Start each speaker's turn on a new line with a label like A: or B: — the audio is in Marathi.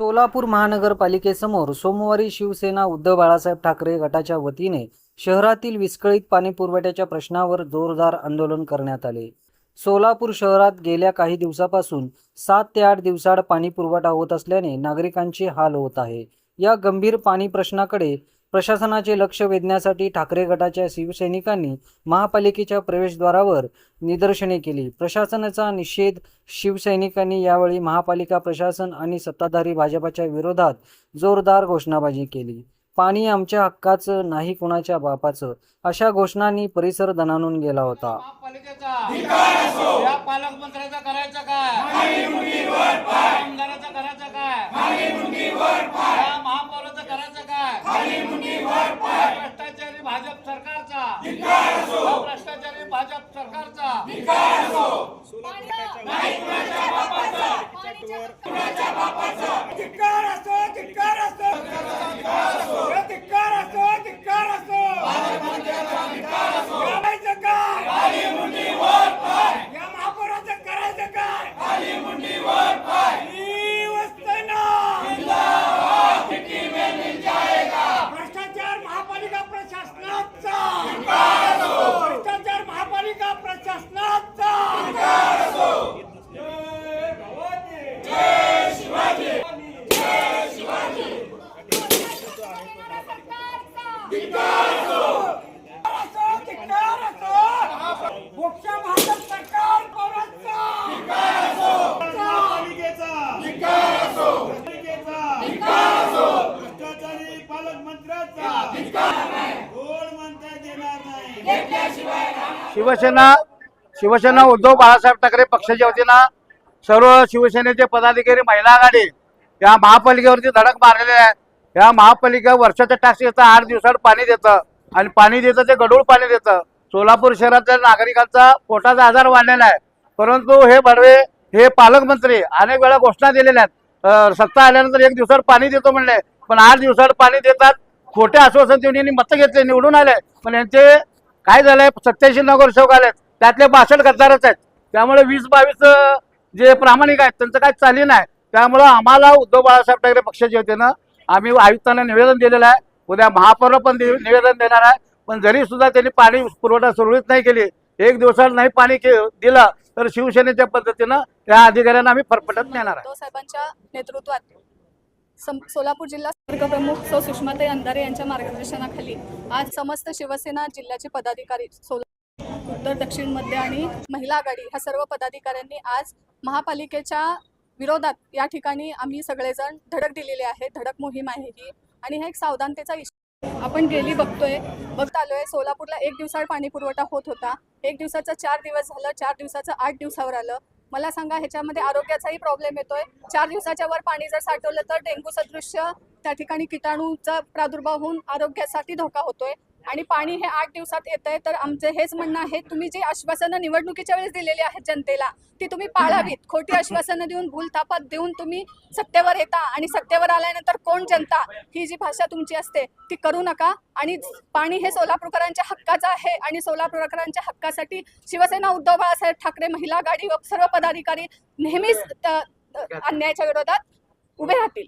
A: सोलापूर महानगरपालिकेसमोर सोमवारी शिवसेना उद्धव बाळासाहेब ठाकरे गटाच्या वतीने शहरातील विस्कळीत पाणीपुरवठ्याच्या प्रश्नावर जोरदार आंदोलन करण्यात आले। सोलापूर शहरात गेल्या काही दिवसापासून 7 ते 8 दिवसाआड पाणीपुरवठा होत असल्याने नागरिकांचे हाल होत आहे। या गंभीर पाणी प्रश्नाकडे प्रशासनाचे लक्ष वेधण्यासाठी ठाकरे गटाच्या शिवसैनिकांनी महापालिकेच्या प्रवेशद्वारावर निदर्शने केली। प्रशासनाचा निषेध शिवसैनिकांनी यावेळी महापालिका प्रशासन आणि सत्ताधारी भाजपच्या विरोधात जोरदार घोषणाबाजी केली। पाणी आमच्या हक्काचं नाही कुणाच्या बापाचं अशा घोषणांनी परिसर दणाणून गेला होता।
B: या पालकमंत्र्याचा करायचं काय? आमदाराचा करायचं काय? या महापौराचं करायचं काय? भ्रष्टाचारी भाजप सरकारचा भ्रष्टाचारी भाजप सरकारचा भ्रष्टाचार महापालिका प्रशासनाचा भ्रष्टाचार महापालिका प्रशासनाचा जय शिवाजी जय शिवाजी मोक्षा भाजप सरकार भ्रष्टाचारी पालकमंत्र्याचा गोड म्हणता येणार नाही।
C: शिवसेना उद्धव बाळासाहेब ठाकरे पक्षाच्या वतीनं सर्व शिवसेनेचे पदाधिकारी महिला आघाडी या महापालिकेवरती धडक मारलेले आहे। या महापालिका वर्षाचा टॅक्स येतं, 8 दिवसात पाणी देतं आणि पाणी देतं ते गढूळ पाणी देतं। सोलापूर शहरातल्या नागरिकांचा पोटाचा आजार वाढलेला आहे, परंतु हे बडवे हे पालकमंत्री अनेक वेळा घोषणा दिलेल्या आहेत। सत्ता आल्यानंतर 1 दिवसात पाणी देतो म्हणले, पण 8 दिवसात पाणी देतात। खोटे आश्वासन देऊन यांनी मतं घेतले, निवडून आले, पण यांचे काय झालंय 87 नगरसेवक आलेत, त्यातले 62 गद्दारच आहेत। त्यामुळे 20-22 जे प्रामाणिक आहेत त्यांचं काय चालली नाही। त्यामुळे आम्हाला उद्धव बाळासाहेब ठाकरे पक्षाच्या वतीनं आम्ही आयुक्तांना निवेदन दिलेलं आहे, उद्या महापौर पण निवेदन देणार आहे। पण जरी सुद्धा त्यांनी पाणी पुरवठा सुरळीत नाही केली, 1 दिवसात नाही पाणी दिलं तर शिवसेनेच्या पद्धतीनं त्या अधिकाऱ्यांना आम्ही फरफटत नेणार आहे।
D: साहेबांच्या नेतृत्वात सोलापूर जिल्हा प्रमुख सौ सुषमाताई अंधारे यांच्या मार्गदर्शनाखाली आज समस्त शिवसेना जिल्ह्याचे पदाधिकारी सोलापूर उत्तर दक्षिण मध्य आणि महिला आघाडी ह्या सर्व पदाधिकाऱ्यांनी आज महापालिकेच्या विरोधात या ठिकाणी आम्ही सगळेजण धडक दिलेली आहे। धडक मोहीम आहे ही आणि हा एक सावधानतेचा इशारा आपण गेली बघत आलोय। सोलापूरला 1 दिवसाआड पाणी पुरवठा होत होता, 1 दिवसाचा 4 दिवस झालं, 4 दिवसाचं 8 दिवसावर आलं। मला सांगा ह्याच्यामध्ये आरोग्याचाही प्रॉब्लेम येतोय। 4 दिवसाच्या वर पाणी जर साठवलं तर डेंग्यू सदृश्य त्या ठिकाणी किटाणूचा प्रादुर्भाव होऊन आरोग्यासाठी धोका होतोय आणि पाणी हे 8 दिवसात येतंय। तर आमचे हेच म्हणणं आहे, तुम्ही जी आश्वासनं निवडणुकीच्या वेळेस दिलेली आहेत जनतेला ती तुम्ही पाळावीत। खोटी आश्वासनं देऊन भूलथापात देऊन तुम्ही सत्तेवर येता आणि सत्तेवर आल्यानंतर कोण जनता ही जी भाषा तुमची असते ती करू नका। आणि पाणी हे सोलापूरकरांच्या हक्काचं आहे आणि सोलापूरकरांच्या हक्कासाठी शिवसेना उद्धव बाळासाहेब ठाकरे महिला आघाडी व सर्व पदाधिकारी नेहमीच अन्यायाच्या विरोधात उभे राहतील।